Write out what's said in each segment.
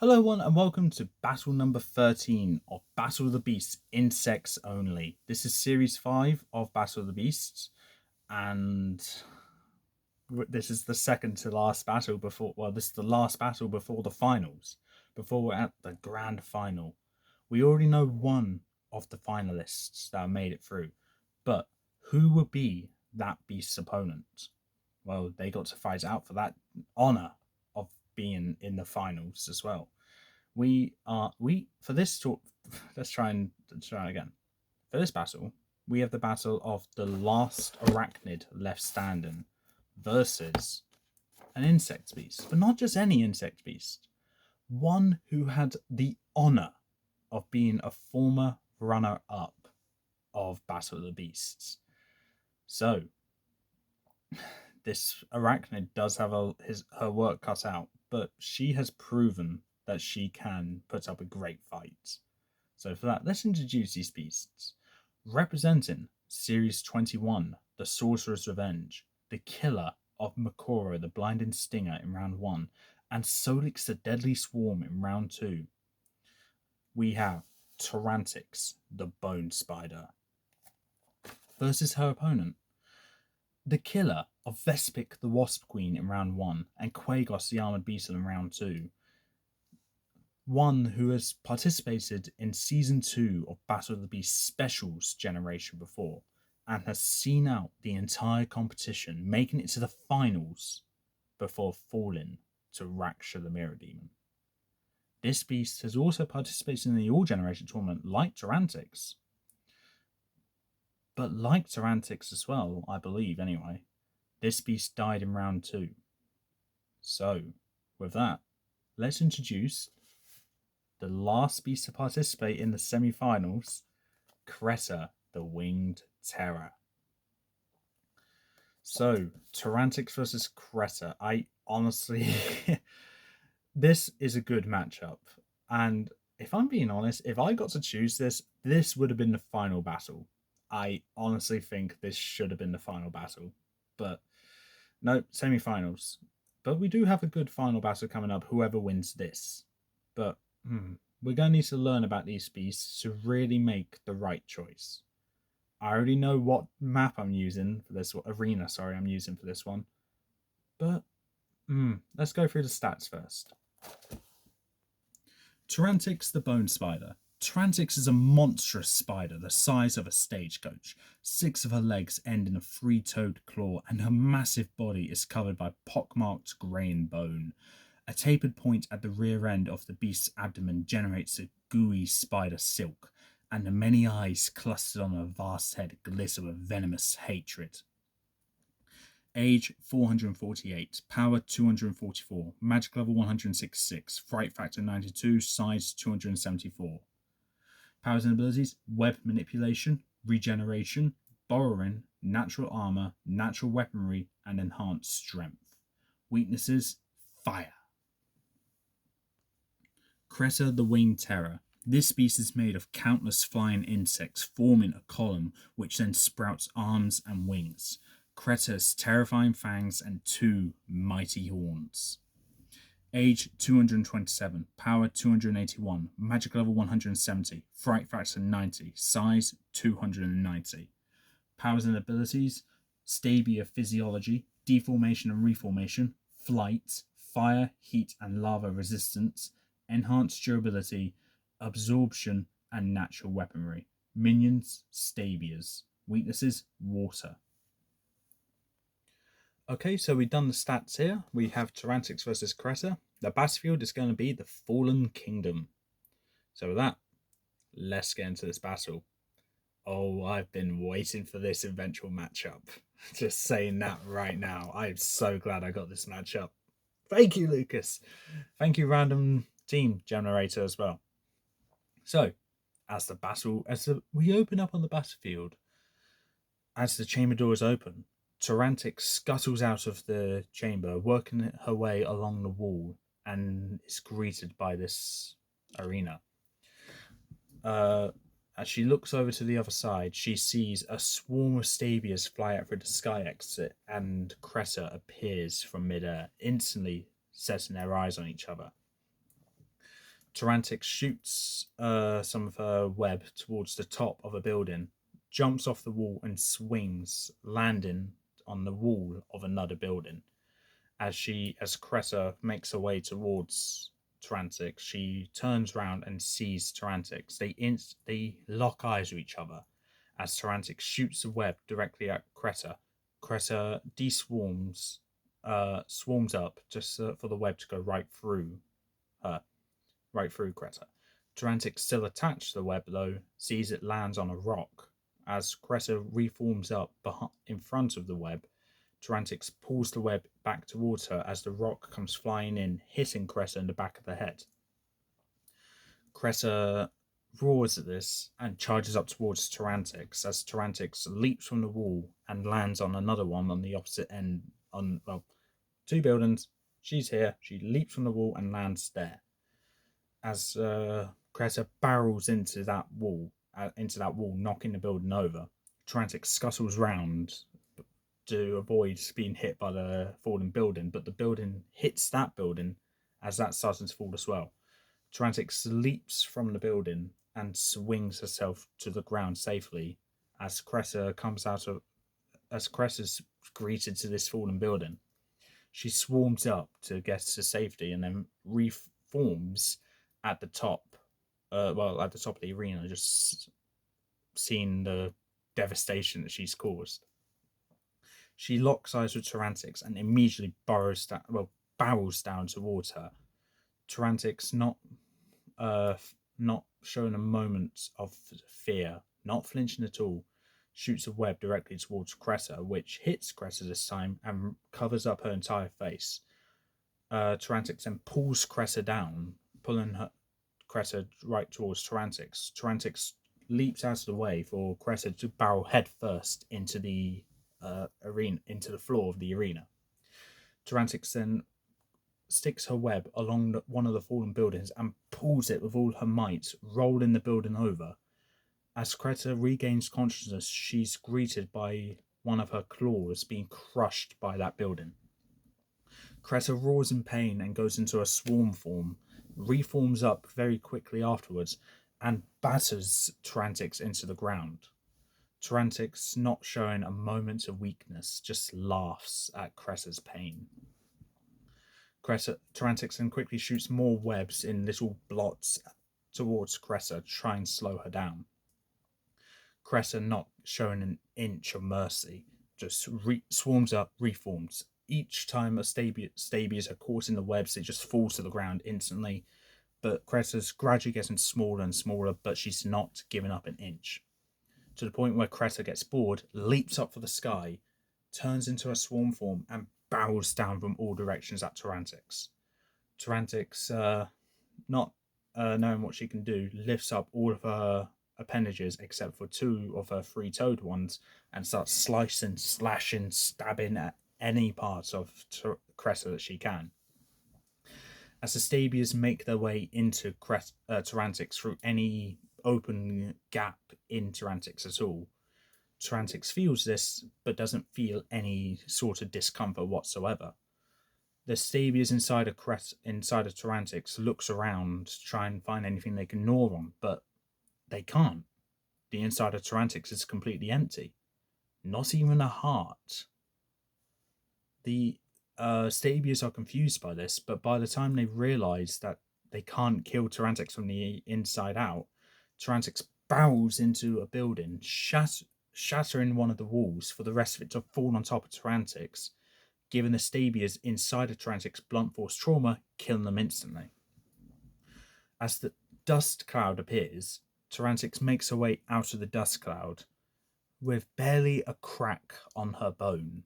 Hello, everyone, and welcome to battle number 13 of Battle of the Beasts Insects Only. This is series 5 of Battle of the Beasts, and this is the second to last battle before, this is the last battle before the finals, before we're at the grand final. We already know one of the finalists that made it through, but who would be that beast's opponent? Well, they got to fight out for that honor of being in the finals as well. We for this talk. Let's try again. For this battle, we have the battle of the last arachnid left standing versus an insect beast, but not just any insect beast. One who had the honor of being a former runner-up of Battle of the Beasts. So this arachnid does have her work cut out, but she has proven that she can put up a great fight. So for that, let's introduce these beasts. Representing Series 21, the Sorcerer's Revenge, the Killer of Makoro, the Blinding Stinger in round 1, and Solix, the Deadly Swarm in round 2, we have Tarantix, the Bone Spider, versus her opponent, the Killer of Vespic, the Wasp Queen in round 1, and Quagos, the Armored Beetle in round 2. One who has participated in Season 2 of Battle of the Beasts Specials generation before, and has seen out the entire competition, making it to the finals before falling to Raksha the Mirror Demon. This beast has also participated in the All Generation tournament like Tarantix. But like Tarantix as well, I believe anyway, this beast died in round 2. So, with that, let's introduce the last beast to participate in the semi-finals, Creta, the Winged Terror. So, Tarantix versus Creta. I honestly, this is a good matchup. And if I'm being honest, if I got to choose this, this would have been the final battle. I honestly think this should have been the final battle. But no, semi-finals. But we do have a good final battle coming up, whoever wins this. But we're going to need to learn about these beasts to really make the right choice. I already know what map I'm using for this arena. Sorry, I'm using for this one. But let's go through the stats first. Tarantix the Bone Spider. Tarantix is a monstrous spider the size of a stagecoach. 6 of her legs end in a 3-toed claw, and her massive body is covered by pockmarked grey bone. A tapered point at the rear end of the beast's abdomen generates a gooey spider silk, and the many eyes clustered on her vast head glitter with venomous hatred. Age 448, power 244, magic level 166, fright factor 92, size 274. Powers and abilities: web manipulation, regeneration, borrowing, natural armor, natural weaponry, and enhanced strength. Weaknesses: fire. Creta the Winged Terror. This beast is made of countless flying insects, forming a column which then sprouts arms and wings. Creta has terrifying fangs and 2 mighty horns. Age 227, power 281, magic level 170, fright factor 90, size 290. Powers and abilities: Stabia Physiology, Deformation and Reformation, Flight, Fire, Heat and Lava Resistance, Enhanced Durability, Absorption, and Natural Weaponry. Minions: Stabias. Weaknesses: Water. Okay, so we've done the stats here. We have Tarantix versus Creta. The battlefield is going to be the Fallen Kingdom. So with that, let's get into this battle. Oh, I've been waiting for this eventual matchup. Just saying that right now. I'm so glad I got this matchup. Thank you, Lucas. Thank you, random team generator as well. So, we open up on the battlefield, as the chamber doors open, Tarantix scuttles out of the chamber, working her way along the wall, and is greeted by this arena. As she looks over to the other side, she sees a swarm of Stabias fly out through the sky exit, and Creta appears from midair, instantly setting their eyes on each other. Tarantix shoots some of her web towards the top of a building, jumps off the wall and swings, landing on the wall of another building. As Cressa makes her way towards Tarantix, she turns around and sees Tarantix. They lock eyes with each other as Tarantix shoots the web directly at Cressa. Cressa deswarms, swarms up just for the web to go her, right through Cressa. Tarantix, still attached to the web though, sees it lands on a rock. As Cressa reforms up in front of the web, Tarantix pulls the web back towards her as the rock comes flying in, hitting Cressa in the back of the head. Cressa roars at this and charges up towards Tarantix as Tarantix leaps from the wall and lands on another one on the opposite end. Two buildings. She's here. She leaps from the wall and lands there. As Cressa barrels into that wall, knocking the building over, Tarantix scuttles round to avoid being hit by the falling building, but the building hits that building as that's starting to fall as well. Tarantix leaps from the building and swings herself to the ground safely as Cressa's greeted to this fallen building. She swarms up to get to safety and then reforms at the top. At the top of the arena, just seeing the devastation that she's caused. She locks eyes with Tarantix and immediately barrels down towards her. Tarantix, not showing a moment of fear, not flinching at all, shoots a web directly towards Cressa, which hits Cressa this time and covers up her entire face. Tarantix then pulls Cressa down, pulling Cressa right towards Tarantix. Tarantix leaps out of the way for Cressa to barrel head first into the arena, into the floor of the arena. Tarantix then sticks her web along one of the fallen buildings and pulls it with all her might, rolling the building over. As Cressa regains consciousness, she's greeted by one of her claws being crushed by that building. Cressa roars in pain and goes into a swarm form, reforms up very quickly afterwards, and batters Tarantix into the ground. Tarantix, not showing a moment of weakness, just laughs at Cressa's pain. Tarantix then quickly shoots more webs in little blots towards Cressa to try and slow her down. Cressa, not showing an inch of mercy, just swarms up, reforms. Each time a Stabias are caught in the webs, it just falls to the ground instantly. But Cressa's gradually getting smaller and smaller, but she's not giving up an inch. To the point where Cressa gets bored, leaps up for the sky, turns into a swarm form, and barrels down from all directions at Tarantix. Tarantix, not knowing what she can do, lifts up all of her appendages except for two of her three-toed ones and starts slicing, slashing, stabbing at any parts of Cressa that she can. As the Stabias make their way into Tarantix through any open gap in Tarantix at all, Tarantix feels this but doesn't feel any sort of discomfort whatsoever. The Stabias inside of Tarantix looks around to try and find anything they can gnaw on, but they can't. The inside of Tarantix is completely empty. Not even a heart. The Stabias are confused by this, but by the time they realise that they can't kill Tarantix from the inside out, Tarantix barrels into a building, shattering one of the walls for the rest of it to fall on top of Tarantix, giving the Stabias inside of Tarantix blunt force trauma, killing them instantly. As the dust cloud appears, Tarantix makes her way out of the dust cloud with barely a crack on her bone,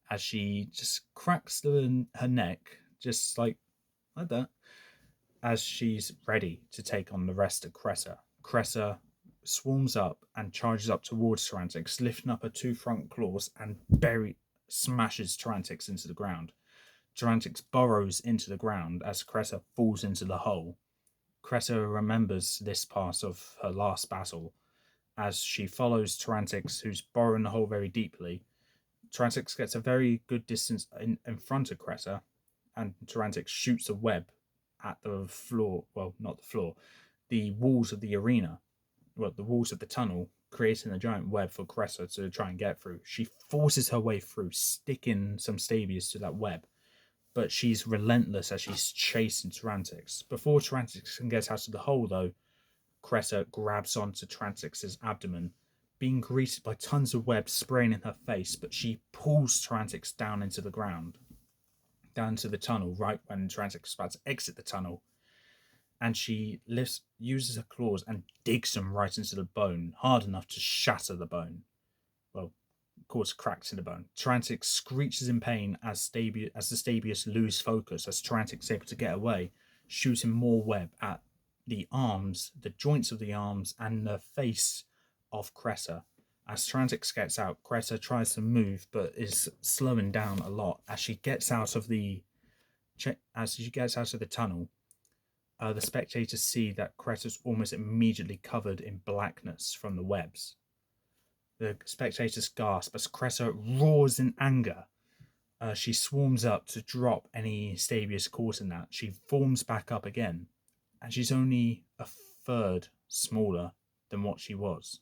as she just cracks her neck, just like that, as she's ready to take on the rest of Cressa. Cressa swarms up and charges up towards Tarantix, lifting up her two front claws and smashes Tarantix into the ground. Tarantix burrows into the ground as Cressa falls into the hole. Cressa remembers this part of her last battle as she follows Tarantix, who's burrowing the hole very deeply. Tarantix gets a very good distance in front of Cressa, and Tarantix shoots a web at the floor. Well, not the floor, the walls of the arena. Well, the walls of the tunnel, creating a giant web for Cressa to try and get through. She forces her way through, sticking some stabias to that web. But she's relentless as she's chasing Tarantix. Before Tarantix can get out of the hole, though, Cressa grabs onto Tarantix's abdomen, being greeted by tons of webs spraying in her face, but she pulls Tarantix down into the ground, down to the tunnel, right when Tarantix is about to exit the tunnel. And she uses her claws and digs them right into the bone, hard enough to shatter the bone. Well, cause cracks in the bone. Tarantix screeches in pain as the Stabius lose focus, as Tarantix is able to get away, shooting more web at the arms, the joints of the arms, and the face of Cressa. As Tarantix gets out, Cressa tries to move, but is slowing down a lot as she gets out of the tunnel. The spectators see that Cressa's almost immediately covered in blackness from the webs. The spectators gasp as Cressa roars in anger. She swarms up to drop any Stabius caught in that. She forms back up again, and she's only a third smaller than what she was.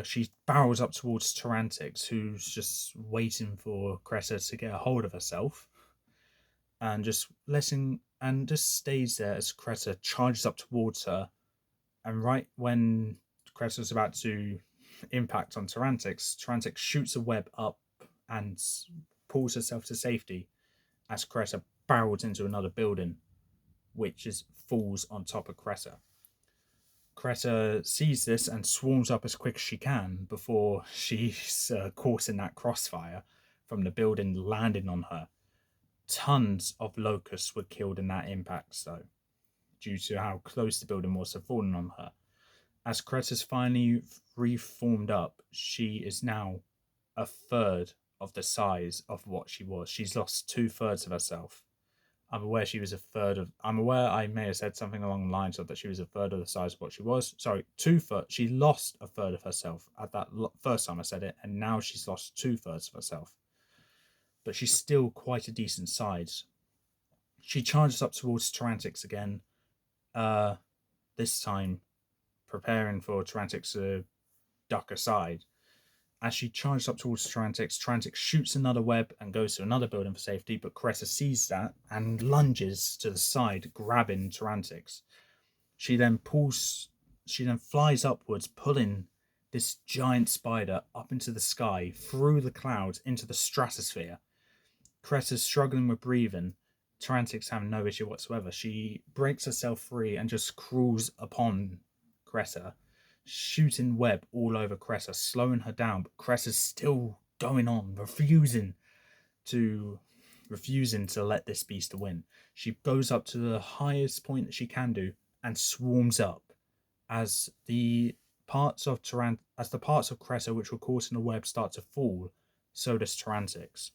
She barrels up towards Tarantix, who's just waiting for Cressa to get a hold of herself, and just stays there as Cressa charges up towards her. And right when Cressa's about to impact on Tarantix, Tarantix shoots a web up and pulls herself to safety as Cressa barrels into another building, which falls on top of Cressa. Cressa sees this and swarms up as quick as she can before she's caught in that crossfire from the building landing on her. Tons of locusts were killed in that impact, though, due to how close the building was to falling on her. As Cressa's finally reformed up, she is now a third of the size of what she was. She's lost 2/3 of herself. I'm aware I may have said something along the lines of that she was a third of the size of what she was. Sorry, 2/3. She lost a third of herself at that first time I said it, and now she's lost 2/3 of herself. But she's still quite a decent size. She charges up towards Tarantix again, this time preparing for Tarantix to duck aside. As she charges up towards Tarantix, Tarantix shoots another web and goes to another building for safety, but Cressa sees that and lunges to the side, grabbing Tarantix. She then flies upwards, pulling this giant spider up into the sky, through the clouds, into the stratosphere. Cressa's struggling with breathing. Tarantix having no issue whatsoever. She breaks herself free and just crawls upon Cressa, shooting web all over Cressa, slowing her down, but Cressa's still going on, refusing to let this beast win. She goes up to the highest point that she can do and swarms up. As the parts of Cressa which were caught in the web start to fall, so does Tarantix.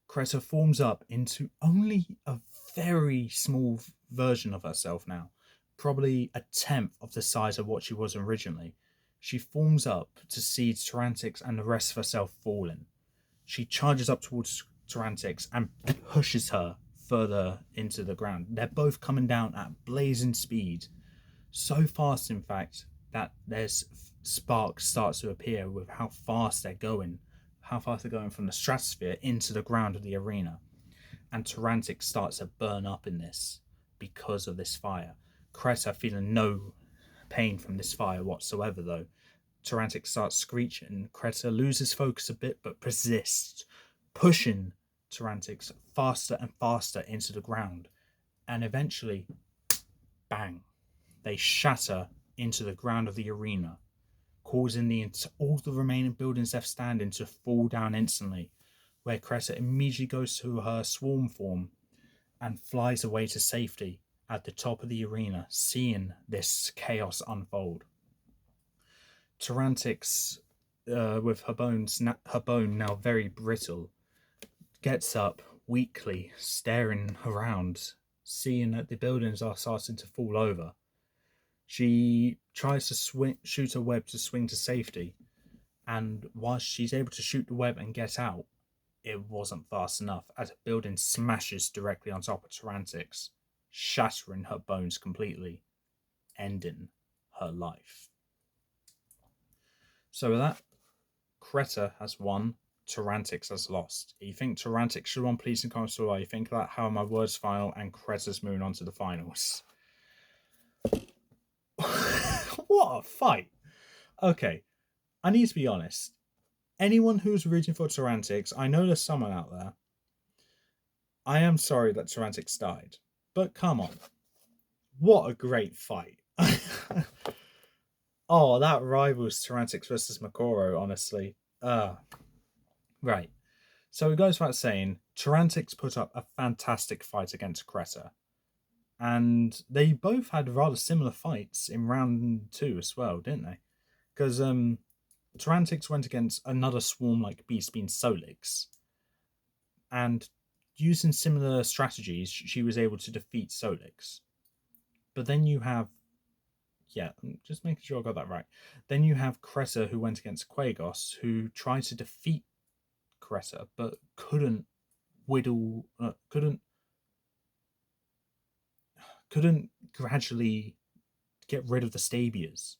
Cressa forms up into only a very small version of herself now, probably a tenth of the size of what she was originally. She forms up to see Tarantix and the rest of herself falling. She charges up towards Tarantix and pushes her further into the ground. They're both coming down at blazing speed, so fast in fact that there's sparks starts to appear with how fast they're going from the stratosphere into the ground of the arena. And Tarantix starts to burn up in this because of this fire. Cressa feeling no pain from this fire whatsoever, though. Tarantix starts screeching. Cressa loses focus a bit, but persists, pushing Tarantix faster and faster into the ground. And eventually, bang, they shatter into the ground of the arena, causing all the remaining buildings left standing to fall down instantly, where Cressa immediately goes to her swarm form and flies away to safety at the top of the arena, seeing this chaos unfold. Tarantix, with her bone now very brittle, gets up weakly, staring around, seeing that the buildings are starting to fall over. She tries to shoot a web to swing to safety, and whilst she's able to shoot the web and get out, it wasn't fast enough as a building smashes directly on top of Tarantix, shattering her bones completely, ending her life. So with that, Creta has won, Tarantix has lost. You think Tarantix should won? Please in comments below. You think that how are my words final and Creta's moving on to the finals. What a fight! Okay, I need to be honest. Anyone who's rooting for Tarantix, I know there's someone out there. I am sorry that Tarantix died, but come on. What a great fight. Oh, that rivals Tarantix versus Makoro, honestly. Right. So it goes without saying, Tarantix put up a fantastic fight against Creta. And they both had rather similar fights in round 2 as well, didn't they? Because Tarantix went against another swarm-like beast being Solix. And using similar strategies, she was able to defeat Solix. But then you have, yeah, just making sure I got that right. Then you have Creta who went against Quagos, who tried to defeat Creta, but couldn't couldn't gradually get rid of the Stabias.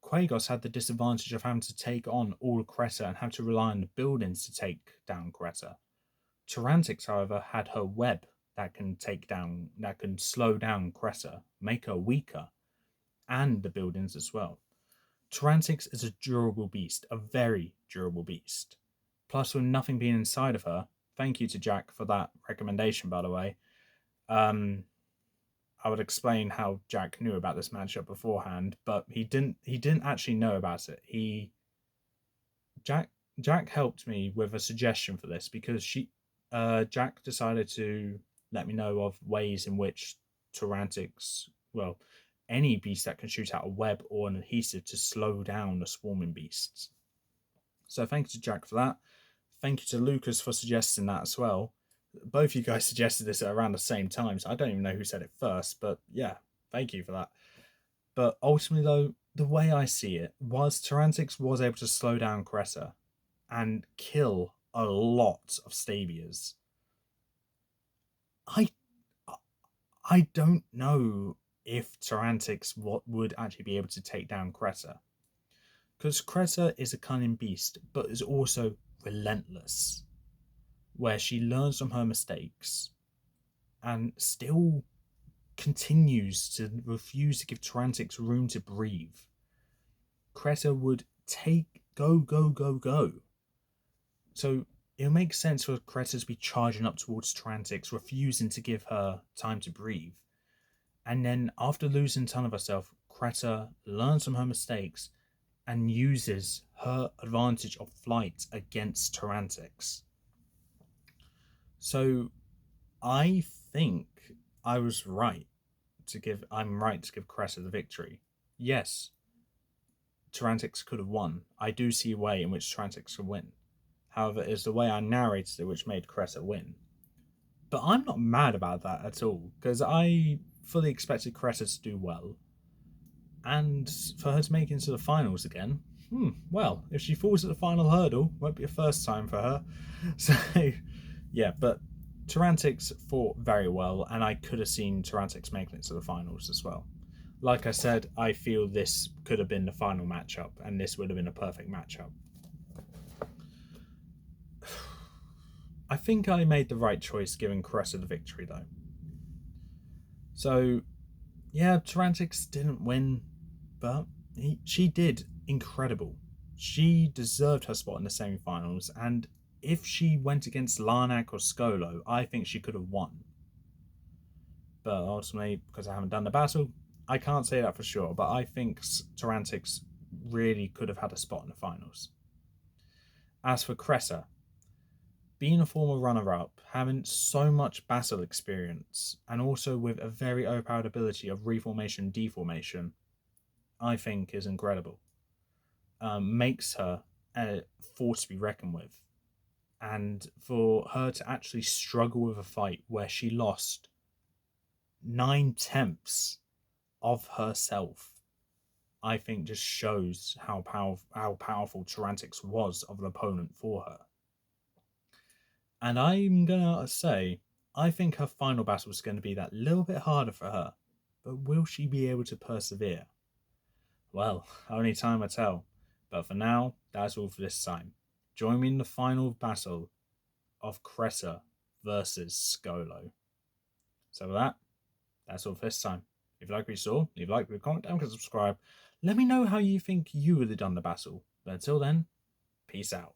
Quagos had the disadvantage of having to take on all Creta and have to rely on the buildings to take down Creta. Tarantix, however, had her web that can slow down Creta, make her weaker, and the buildings as well. Tarantix is a durable beast, a very durable beast. Plus, with nothing being inside of her, thank you to Jack for that recommendation, by the way. I would explain how Jack knew about this matchup beforehand, but he didn't actually know about it. Jack helped me with a suggestion for this because Jack decided to let me know of ways in which Tarantix, well, any beast that can shoot out a web or an adhesive to slow down the swarming beasts. So thank you to Jack for that. Thank you to Lucas for suggesting that as well. Both you guys suggested this at around the same time, so I don't even know who said it first, but yeah, thank you for that. But ultimately, though, the way I see it was Tarantix was able to slow down Creta and kill a lot of Stabias. I don't know if Tarantix would actually be able to take down Creta. Because Creta is a cunning beast, but is also relentless, where she learns from her mistakes and still continues to refuse to give Tarantix room to breathe. Creta would go. So it makes sense for Creta to be charging up towards Tarantix, refusing to give her time to breathe. And then after losing a ton of herself, Creta learns from her mistakes and uses her advantage of flight against Tarantix. So I think I'm right to give Creta the victory. Yes, Tarantix could have won. I do see a way in which Tarantix could win. However, it's the way I narrated it which made Creta win. But I'm not mad about that at all, because I fully expected Creta to do well. And for her to make it into the finals again, well, if she falls at the final hurdle, won't be a first time for her. So, yeah, but Tarantix fought very well, and I could have seen Tarantix making it to the finals as well. Like I said, I feel this could have been the final matchup, and this would have been a perfect matchup. I think I made the right choice giving Creta the victory, though. So, yeah, Tarantix didn't win, but she did incredible. She deserved her spot in the semi-finals, and if she went against Larnac or Skolo, I think she could have won. But ultimately, because I haven't done the battle, I can't say that for sure, but I think Tarantix really could have had a spot in the finals. As for Creta, being a former runner-up, having so much battle experience, and also with a very overpowered ability of reformation and deformation, I think is incredible. Makes her a force to be reckoned with. And for her to actually struggle with a fight where she lost 9/10 of herself, I think just shows how powerful Tarantix was of an opponent for her. And I'm gonna say, I think her final battle is going to be that little bit harder for her. But will she be able to persevere? Well, only time will tell. But for now, that's all for this time. Join me in the final battle of Creta versus Skolo. So with that, that's all for this time. If you like what you saw, leave a like, leave a comment down, and subscribe. Let me know how you think you would have done the battle. But until then, peace out.